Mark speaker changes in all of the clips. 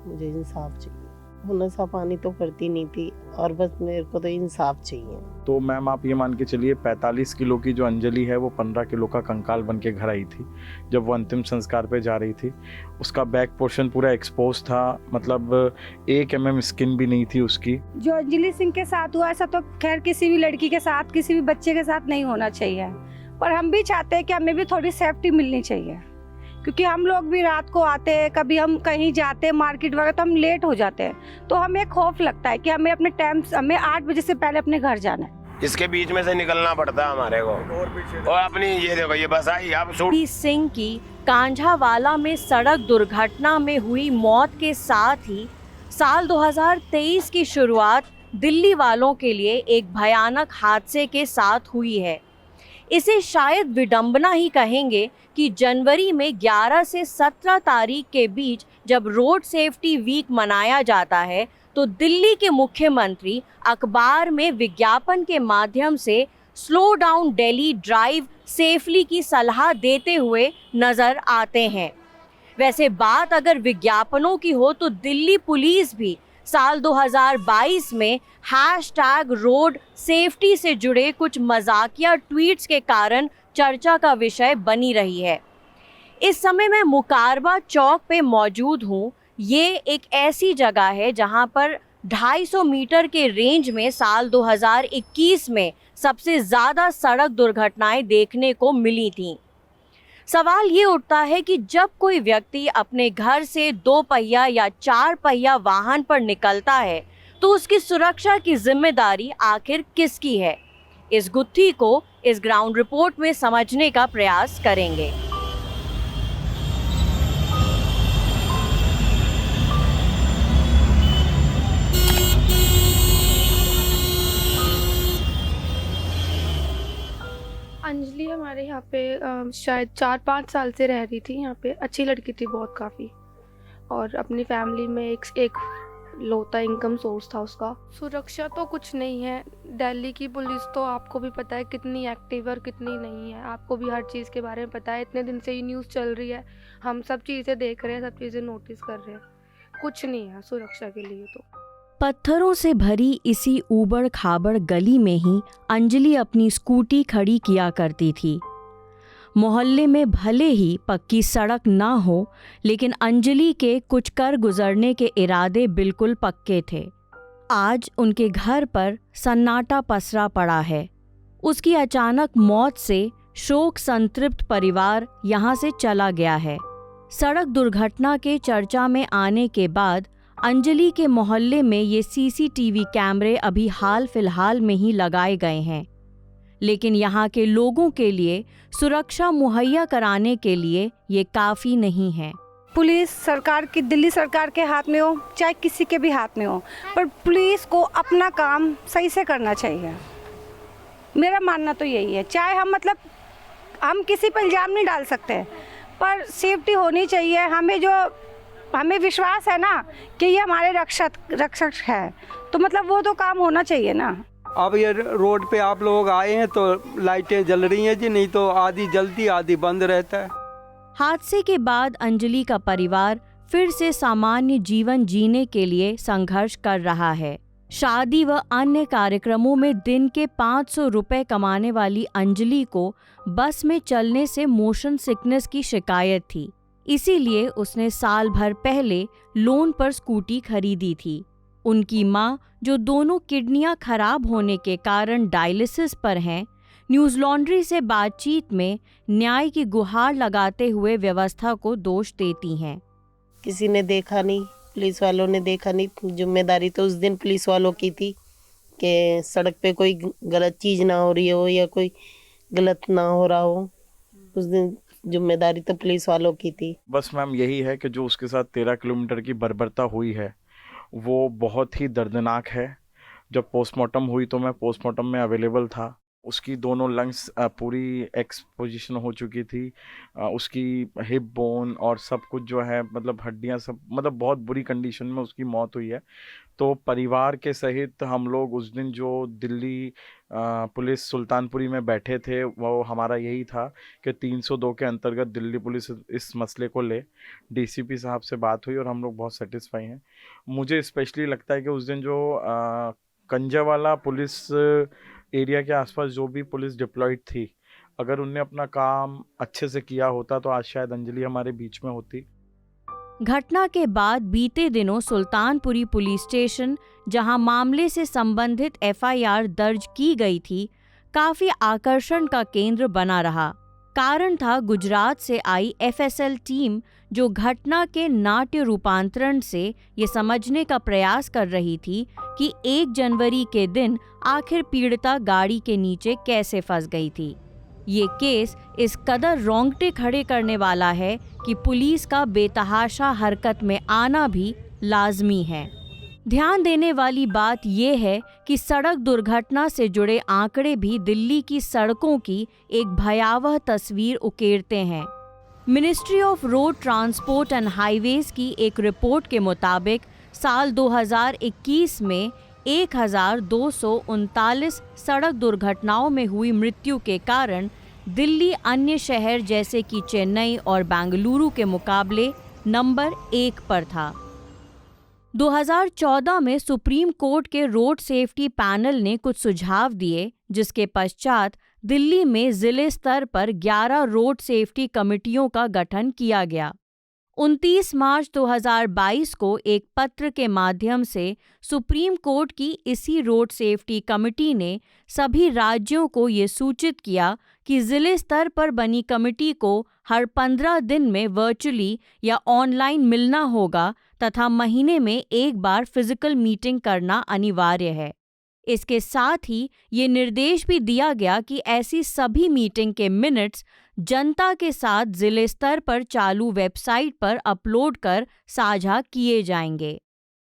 Speaker 1: मुझे इंसाफ चाहिए। नशा पानी तो करती नहीं थी और बस मेरे को तो इंसाफ चाहिए।
Speaker 2: तो मैम आप ये मान के चलिए 45 किलो की जो अंजलि है वो 15 किलो का कंकाल बन के घर आई थी। जब वो अंतिम संस्कार पे जा रही थी उसका बैक पोर्शन पूरा एक्सपोज था, मतलब 1 mm स्किन भी नहीं थी उसकी।
Speaker 3: जो अंजलि सिंह के साथ हुआ ऐसा तो खैर किसी भी लड़की के साथ, किसी भी बच्चे के साथ नहीं होना चाहिए, पर हम भी चाहते हैं कि हमें भी थोड़ी सेफ्टी मिलनी चाहिए, क्योंकि हम लोग भी रात को आते हैं, कभी हम कहीं जाते हैं मार्केट वगैरह तो हम लेट हो जाते हैं, तो हमें खौफ लगता है कि हमें अपने टाइम, हमें 8 बजे से पहले अपने घर जाना है।
Speaker 4: इसके बीच में से निकलना पड़ता है हमारे को। और अपनी ये देखो ये बस आई अब
Speaker 5: सिंह की कांझावाला में सड़क दुर्घटना में हुई मौत के साथ ही साल 2023 की शुरुआत दिल्ली वालों के लिए एक भयानक हादसे के साथ हुई है। इसे शायद विडंबना ही कहेंगे कि जनवरी में 11 से 17 तारीख के बीच जब रोड सेफ्टी वीक मनाया जाता है तो दिल्ली के मुख्यमंत्री अखबार में विज्ञापन के माध्यम से slow down Delhi drive safely की सलाह देते हुए नजर आते हैं। वैसे बात अगर विज्ञापनों की हो तो दिल्ली पुलिस भी साल 2022 में #रोड सेफ्टी से जुड़े कुछ मजाकिया ट्वीट्स के कारण चर्चा का विषय बनी रही है। इस समय मैं मुकारबा चौक पे मौजूद हूँ। ये एक ऐसी जगह है जहाँ पर 250 मीटर के रेंज में साल 2021 में सबसे ज़्यादा सड़क दुर्घटनाएं देखने को मिली थीं। सवाल ये उठता है कि जब कोई व्यक्ति अपने घर से 2 पहिया या 4 पहिया वाहन पर निकलता है तो उसकी सुरक्षा की जिम्मेदारी आखिर किसकी है? इस गुत्थी को इस ग्राउंड रिपोर्ट में समझने का प्रयास करेंगे।
Speaker 6: अंजलि हमारे यहाँ पे शायद 4-5 साल से रह रही थी। यहाँ पे अच्छी लड़की थी बहुत काफ़ी, और अपनी फैमिली में एक लौता इनकम सोर्स था उसका। सुरक्षा तो कुछ नहीं है। दिल्ली की पुलिस तो आपको भी पता है कितनी एक्टिव और कितनी नहीं है, आपको भी हर चीज़ के बारे में पता है। इतने दिन से ये न्यूज़ चल रही है, हम सब चीज़ें देख रहे हैं, सब चीज़ें नोटिस कर रहे हैं, कुछ नहीं है सुरक्षा के लिए। तो
Speaker 5: पत्थरों से भरी इसी ऊबड़ खाबड़ गली में ही अंजलि अपनी स्कूटी खड़ी किया करती थी। मोहल्ले में भले ही पक्की सड़क ना हो, लेकिन अंजलि के कुछ कर गुजरने के इरादे बिल्कुल पक्के थे। आज उनके घर पर सन्नाटा पसरा पड़ा है। उसकी अचानक मौत से शोक संतृप्त परिवार यहाँ से चला गया है। सड़क दुर्घटना के चर्चा में आने के बाद अंजलि के मोहल्ले में ये सीसीटीवी कैमरे अभी हाल फिलहाल में ही लगाए गए हैं, लेकिन यहाँ के लोगों के लिए सुरक्षा मुहैया कराने के लिए ये काफ़ी नहीं है।
Speaker 3: पुलिस सरकार की, दिल्ली सरकार के हाथ में हो चाहे किसी के भी हाथ में हो, पर पुलिस को अपना काम सही से करना चाहिए। मेरा मानना तो यही है। चाहे हम किसी पर इल्ज़ाम नहीं डाल सकते, पर सेफ्टी होनी चाहिए। हमें विश्वास है ना कि ये हमारे रक्षक है, तो वो तो काम होना चाहिए ना।
Speaker 7: अब ये रोड पे आप लोग आए हैं तो लाइटें जल रही हैं जी, नहीं तो आधी जलती आधी बंद रहता है।
Speaker 5: हादसे के बाद अंजलि का परिवार फिर से सामान्य जीवन जीने के लिए संघर्ष कर रहा है। शादी व अन्य कार्यक्रमों में दिन के 500 रुपए कमाने वाली अंजलि को बस में चलने से मोशन सिकनेस की शिकायत थी, इसीलिए उसने साल भर पहले लोन पर स्कूटी खरीदी थी। उनकी मां, जो दोनों किडनियां खराब होने के कारण डायलिसिस पर हैं, न्यूज़ लॉन्ड्री से बातचीत में न्याय की गुहार लगाते हुए व्यवस्था को दोष देती हैं।
Speaker 1: किसी ने देखा नहीं, पुलिस वालों ने देखा नहीं। जिम्मेदारी तो उस दिन पुलिस वालों की थी कि सड़क पे कोई गलत चीज़ ना हो रही हो या कोई गलत ना हो रहा हो। उस दिन जिम्मेदारी तो पुलिस वालों की थी।
Speaker 2: बस मैम यही है कि जो उसके साथ 13 किलोमीटर की बर्बरता हुई है वो बहुत ही दर्दनाक है। जब पोस्टमार्टम हुई तो मैं पोस्टमार्टम में अवेलेबल था। उसकी दोनों लंग्स पूरी एक्सपोजिशन हो चुकी थी। उसकी हिप बोन और सब कुछ जो है हड्डियां सब बहुत बुरी कंडीशन में उसकी मौत हुई है। तो परिवार के सहित हम लोग उस दिन जो दिल्ली पुलिस सुल्तानपुरी में बैठे थे वो हमारा यही था कि 302 के अंतर्गत दिल्ली पुलिस इस मसले को ले। डीसीपी साहब से बात हुई और हम लोग बहुत सेटिस्फाई हैं। मुझे स्पेशली लगता है कि उस दिन जो कंजावाला पुलिस एरिया के आसपास जो भी पुलिस डिप्लॉयड थी, अगर उनने अपना काम अच्छे से किया होता तो आज शायद अंजलि हमारे बीच में होती।
Speaker 5: घटना के बाद बीते दिनों सुल्तानपुरी पुलिस स्टेशन, जहां मामले से संबंधित एफआईआर दर्ज की गई थी, काफी आकर्षण का केंद्र बना रहा। कारण था गुजरात से आई एफएसएल टीम, जो घटना के नाट्य रूपांतरण से ये समझने का प्रयास कर रही थी कि 1 जनवरी के दिन आखिर पीड़िता गाड़ी के नीचे कैसे फंस गई थी। ये केस इस कदर रोंगटे खड़े करने वाला है कि पुलिस का बेतहाशा हरकत में आना भी लाजमी है। ध्यान देने वाली बात यह है कि सड़क दुर्घटना से जुड़े आंकड़े भी दिल्ली की सड़कों की एक भयावह तस्वीर उकेरते हैं। Ministry of road transport and highways की एक रिपोर्ट के मुताबिक साल 2021 में 1239 सड़क दुर्घटनाओं में हुई मृत्यु के कारण दिल्ली अन्य शहर जैसे कि चेन्नई और बेंगलुरु के मुकाबले नंबर 1 पर था। 2014 में सुप्रीम कोर्ट के रोड सेफ्टी पैनल ने कुछ सुझाव दिए, जिसके पश्चात दिल्ली में जिले स्तर पर 11 रोड सेफ्टी कमेटियों का गठन किया गया। 29 मार्च 2022 को एक पत्र के माध्यम से सुप्रीम कोर्ट की इसी रोड सेफ्टी कमेटी ने सभी राज्यों को ये सूचित किया कि जिले स्तर पर बनी कमेटी को हर 15 दिन में वर्चुअली या ऑनलाइन मिलना होगा तथा महीने में एक बार फिजिकल मीटिंग करना अनिवार्य है। इसके साथ ही ये निर्देश भी दिया गया कि ऐसी सभी मीटिंग के मिनट्स जनता के साथ जिले स्तर पर चालू वेबसाइट पर अपलोड कर साझा किए जाएंगे।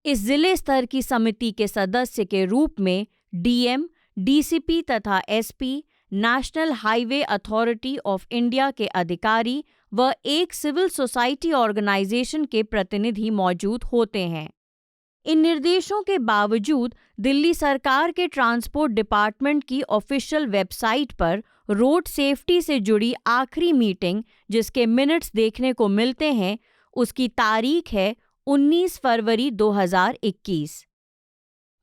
Speaker 5: इस जिले स्तर की समिति के सदस्य के रूप में डीएम, डीसीपी तथा SP, national highway authority of India के अधिकारी व एक सिविल सोसाइटी ऑर्गेनाइजेशन के प्रतिनिधि मौजूद होते हैं। इन निर्देशों के बावजूद दिल्ली सरकार के ट्रांसपोर्ट डिपार्टमेंट की ऑफिशियल वेबसाइट पर रोड सेफ्टी से जुड़ी आखिरी मीटिंग, जिसके मिनट्स देखने को मिलते हैं, उसकी तारीख है 19 फरवरी 2021।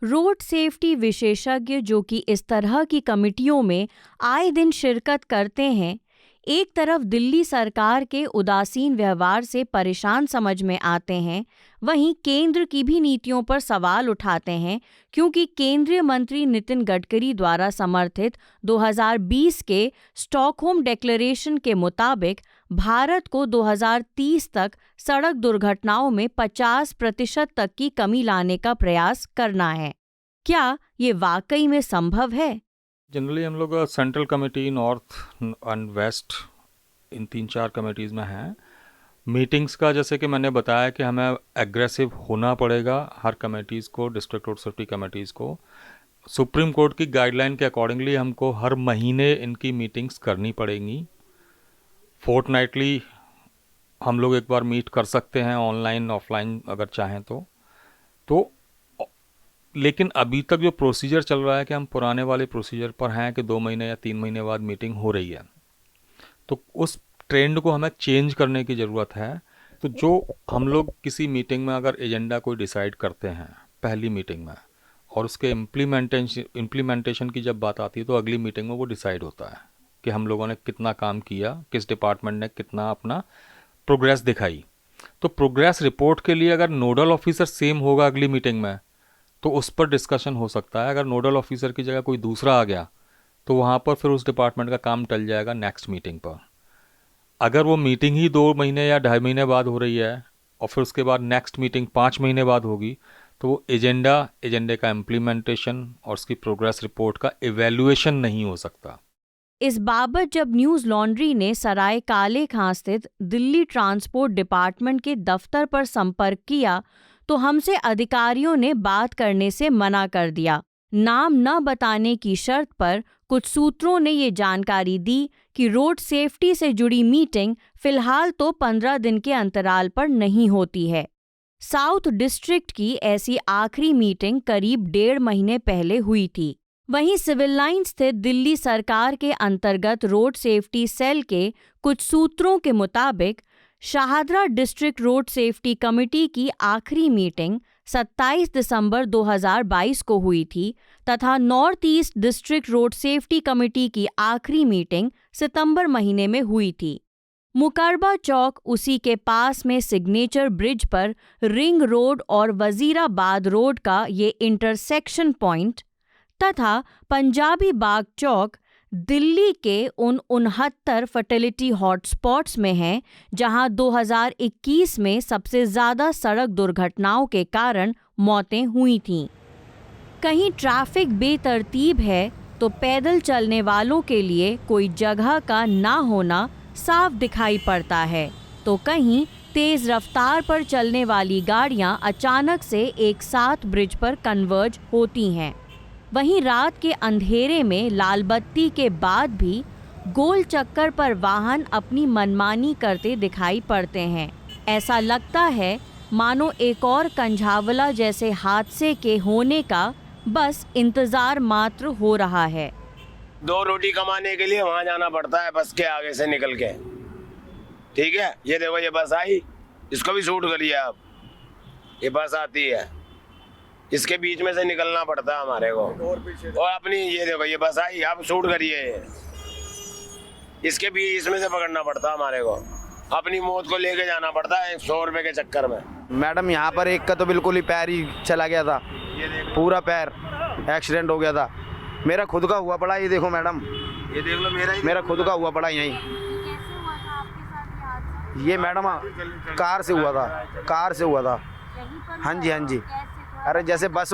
Speaker 5: रोड सेफ्टी विशेषज्ञ जो कि इस तरह की कमिटियों में आए दिन शिरकत करते हैं, एक तरफ दिल्ली सरकार के उदासीन व्यवहार से परेशान समझ में आते हैं, वहीं केंद्र की भी नीतियों पर सवाल उठाते हैं, क्योंकि केंद्रीय मंत्री नितिन गडकरी द्वारा समर्थित 2020 के स्टॉकहोम डिक्लेरेशन के मुताबिक भारत को 2030 तक सड़क दुर्घटनाओं में 50% तक की कमी लाने का प्रयास करना है। क्या ये वाकई में संभव है?
Speaker 8: जनरली हम लोग central committee, north and west, in 3-4 committees में हैं। मीटिंग्स का जैसे कि मैंने बताया कि हमें एग्रेसिव होना पड़ेगा हर कमेटीज़ को, डिस्ट्रिक्ट रोड सेफ्टी कमेटीज़ को। सुप्रीम कोर्ट की गाइडलाइन के अकॉर्डिंगली हमको हर महीने इनकी मीटिंग्स करनी पड़ेंगी। फोर्टनाइटली हम लोग एक बार मीट कर सकते हैं, ऑनलाइन ऑफलाइन अगर चाहें तो। लेकिन अभी तक जो प्रोसीजर चल रहा है कि हम पुराने वाले प्रोसीजर पर हैं कि 2 महीने या 3 महीने बाद मीटिंग हो रही है, तो उस ट्रेंड को हमें चेंज करने की ज़रूरत है। तो जो हम लोग किसी मीटिंग में अगर एजेंडा कोई डिसाइड करते हैं पहली मीटिंग में, और उसके इम्प्लीमेंटेशन की जब बात आती है तो अगली मीटिंग में वो डिसाइड होता है कि हम लोगों ने कितना काम किया, किस डिपार्टमेंट ने कितना अपना प्रोग्रेस दिखाई। तो प्रोग्रेस रिपोर्ट के लिए अगर नोडल ऑफिसर सेम होगा अगली मीटिंग में, तो उस पर डिस्कशन हो सकता है। अगर नोडल ऑफिसर की जगह कोई दूसरा आ गया तो वहाँ पर फिर उस डिपार्टमेंट का काम टल जाएगा नेक्स्ट मीटिंग पर। अगर वो मीटिंग ही 2 महीने या 2.5 महीने बाद हो रही है और फिर उसके बाद नेक्स्ट मीटिंग 5 महीने बाद होगी, तो वो एजेंडे का इम्प्लीमेंटेशन और उसकी प्रोग्रेस रिपोर्ट का इवैल्यूएशन नहीं हो सकता।
Speaker 5: इस बाबत जब न्यूज़ लॉन्ड्री ने सराय काले खां स्थित दिल्ली ट्रांसपोर्ट डिपार्टमेंट के दफ्तर पर संपर्क किया तो हमसे अधिकारियों ने बात करने से मना कर दिया। नाम न बताने की शर्त पर कुछ सूत्रों ने ये जानकारी दी कि रोड सेफ्टी से जुड़ी मीटिंग फिलहाल तो 15 दिन के अंतराल पर नहीं होती है। साउथ डिस्ट्रिक्ट की ऐसी आखिरी मीटिंग करीब 1.5 महीने पहले हुई थी। वहीं सिविल लाइन स्थित दिल्ली सरकार के अंतर्गत रोड सेफ्टी सेल के कुछ सूत्रों के मुताबिक Shahdara district road safety committee की आखिरी मीटिंग 27 दिसंबर 2022 को हुई थी तथा north east district road safety committee की आखिरी मीटिंग सितंबर महीने में हुई थी। मुकरबा चौक, उसी के पास में सिग्नेचर ब्रिज पर रिंग रोड और वजीराबाद रोड का ये इंटरसेक्शन पॉइंट तथा पंजाबी बाग चौक दिल्ली के उन 69 फर्टिलिटी हॉटस्पॉट्स में हैं जहां 2021 में सबसे ज़्यादा सड़क दुर्घटनाओं के कारण मौतें हुई थीं। कहीं ट्रैफिक बेतरतीब है तो पैदल चलने वालों के लिए कोई जगह का ना होना साफ दिखाई पड़ता है, तो कहीं तेज़ रफ्तार पर चलने वाली गाड़ियां अचानक से एक साथ ब्रिज पर कन्वर्ज होती हैं। वहीं रात के अंधेरे में लाल बत्ती के बाद भी गोल चक्कर पर वाहन अपनी मनमानी करते दिखाई पड़ते हैं। ऐसा लगता है मानो एक और कंझावला जैसे हादसे के होने का बस इंतज़ार मात्र हो रहा है।
Speaker 4: 2 रोटी कमाने के लिए वहाँ जाना पड़ता है बस के आगे से निकल के। ठीक है, ये देखो ये बस आई, इसको भी शूट करिए आप। ये बस आती है, इसके बीच में से निकलना पड़ता है हमारे को। और अपनी ये देखो ये बस आई, आप शूट करिए। इसके बीच इसमें से पकड़ना पड़ता है हमारे को। अपनी मौत को लेके जाना पड़ता है 100 रुपए के चक्कर में।
Speaker 9: मैडम यहाँ पर एक का तो बिल्कुल ही पैर ही चला गया था, पूरा पैर एक्सीडेंट हो गया था। मेरा खुद का हुआ पड़ा, ये देखो मैडम,
Speaker 4: ये देख लो
Speaker 9: मेरा खुद का हुआ पड़ा यहीं। ये मैडम कार से हुआ था। हाँ जी हाँ जी। अरे जैसे बस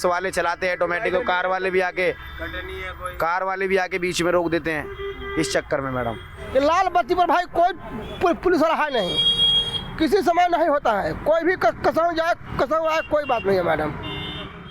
Speaker 9: वाले चलाते हैं ऑटोमेटिक, कार वाले भी आके बीच में रोक देते हैं इस चक्कर में मैडम।
Speaker 10: ये लाल बत्ती पर भाई कोई पुलिस वाला है नहीं, किसी समय नहीं होता है, कोई भी कसम जाए कोई बात नहीं है मैडम।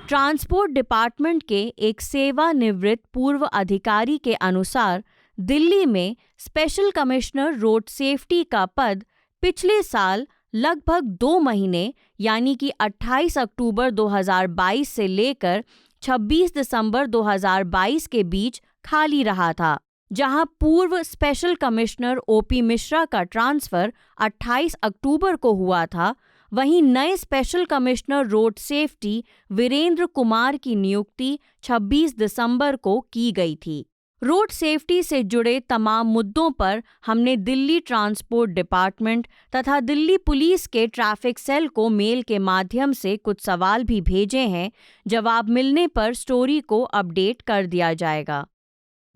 Speaker 5: ट्रांसपोर्ट डिपार्टमेंट के एक सेवानिवृत्त पूर्व अधिकारी के अनुसार दिल्ली में स्पेशल कमिश्नर रोड सेफ्टी का पद पिछले साल लगभग 2 महीने यानी कि 28 अक्टूबर 2022 से लेकर 26 दिसंबर 2022 के बीच खाली रहा था, जहां पूर्व स्पेशल कमिश्नर ओपी मिश्रा का ट्रांसफर 28 अक्टूबर को हुआ था। वहीं नए special commissioner road safety Virendra Kumar की नियुक्ति 26 दिसंबर को की गई थी। रोड सेफ्टी से जुड़े तमाम मुद्दों पर हमने दिल्ली ट्रांसपोर्ट डिपार्टमेंट तथा दिल्ली पुलिस के ट्रैफिक सेल को मेल के माध्यम से कुछ सवाल भी भेजे हैं। जवाब मिलने पर स्टोरी को अपडेट कर दिया जाएगा।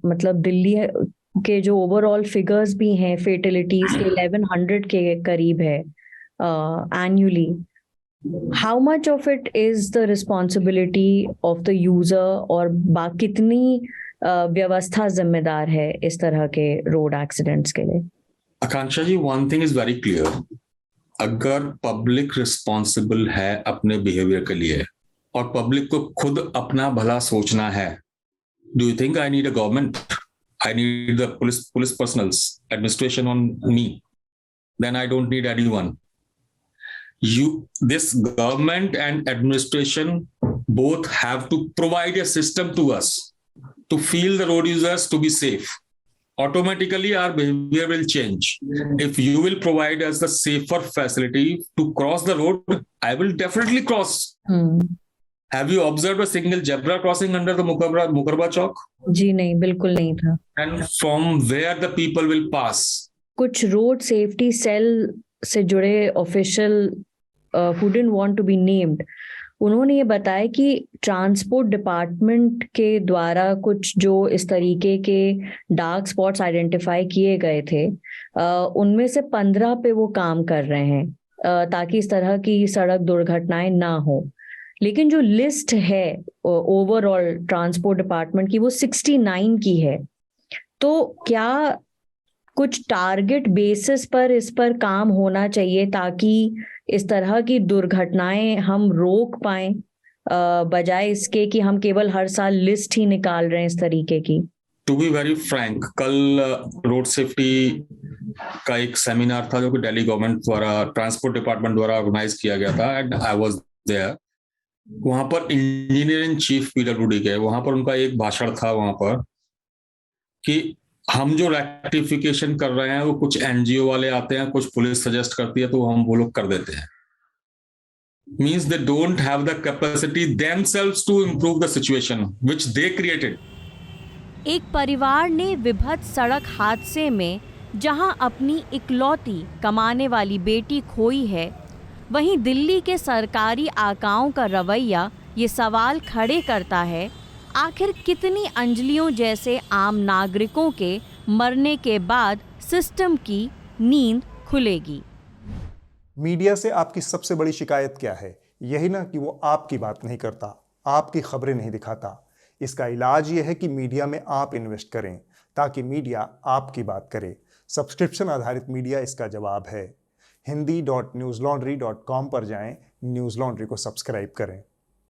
Speaker 11: मतलब दिल्ली के जो ओवरऑल फिगर्स भी हैं फेटलिटीज के 1100 के करीब है annually. How much of it is the responsibility of the user और कितनी व्यवस्था जिम्मेदार है इस तरह के रोड एक्सीडेंट्स के लिए?
Speaker 12: आकांक्षा जी, one thing is very clear. अगर पब्लिक रिस्पॉन्सिबल है अपने बिहेवियर के लिए और पब्लिक को खुद अपना भला सोचना है, do you think I need a government? I need the police personals, administration on me. Then I don't need anyone. This government and administration both have to provide a system to us to feel the road users to be safe. Automatically our behavior will change. If you will provide us the safer facility to cross the road, I will definitely cross. Have you observed a single zebra crossing under the Mukarba Chowk?
Speaker 11: जी नहीं, बिल्कुल नहीं था।
Speaker 12: And from where the people will pass?
Speaker 11: कुछ road safety cell से जुड़े official who didn't want to be named, उन्होंने ये बताया कि ट्रांसपोर्ट डिपार्टमेंट के द्वारा कुछ जो इस तरीके के डार्क स्पॉट्स आइडेंटिफाई किए गए थे, उनमें से 15 पे वो काम कर रहे हैं ताकि इस तरह की सड़क दुर्घटनाएं ना हो। लेकिन जो लिस्ट है ओवरऑल ट्रांसपोर्ट डिपार्टमेंट की वो 69 की है। तो क्या कुछ टारगेट बेसिस पर इस पर काम होना चाहिए ताकि इस तरह की दुर्घटनाएं हम रोक पाएं, बजाय इसके कि हम केवल हर साल लिस्ट ही निकाल रहे हैं इस तरीके की?
Speaker 12: टू बी वेरी फ्रैंक, कल रोड सेफ्टी का एक सेमिनार था जो कि दिल्ली गवर्नमेंट द्वारा ट्रांसपोर्ट डिपार्टमेंट द्वारा ऑर्गेनाइज किया गया था एंड आई वाज देयर। वहां पर इंजीनियर इन चीफ पीडब्ल्यूडी के, वहां पर उनका एक भाषण था वहां पर कि हम जो रेक्टिफिकेशन कर रहे हैं वो कुछ एनजीओ वाले आते हैं, कुछ पुलिस सजेस्ट करती है तो हम वो लोग कर देते हैं. Means they don't have the capacity themselves to improve the situation which they created.
Speaker 5: एक परिवार ने विभत्स सड़क हादसे में जहां अपनी इकलौती कमाने वाली बेटी खोई है, वहीं दिल्ली के सरकारी आकाओं का रवैया ये सवाल खड़े करता है, आखिर कितनी अंजलियों जैसे आम नागरिकों के मरने के बाद सिस्टम की नींद खुलेगी।
Speaker 13: मीडिया से आपकी सबसे बड़ी शिकायत क्या है? यही ना कि वो आपकी बात नहीं करता, आपकी खबरें नहीं दिखाता। इसका इलाज ये है कि मीडिया में आप इन्वेस्ट करें ताकि मीडिया आपकी बात करे। सब्सक्रिप्शन आधारित मीडिया इसका जवाब है। hindi.newslaundry.com पर जाएं, न्यूज़ लॉन्ड्री को सब्सक्राइब करें।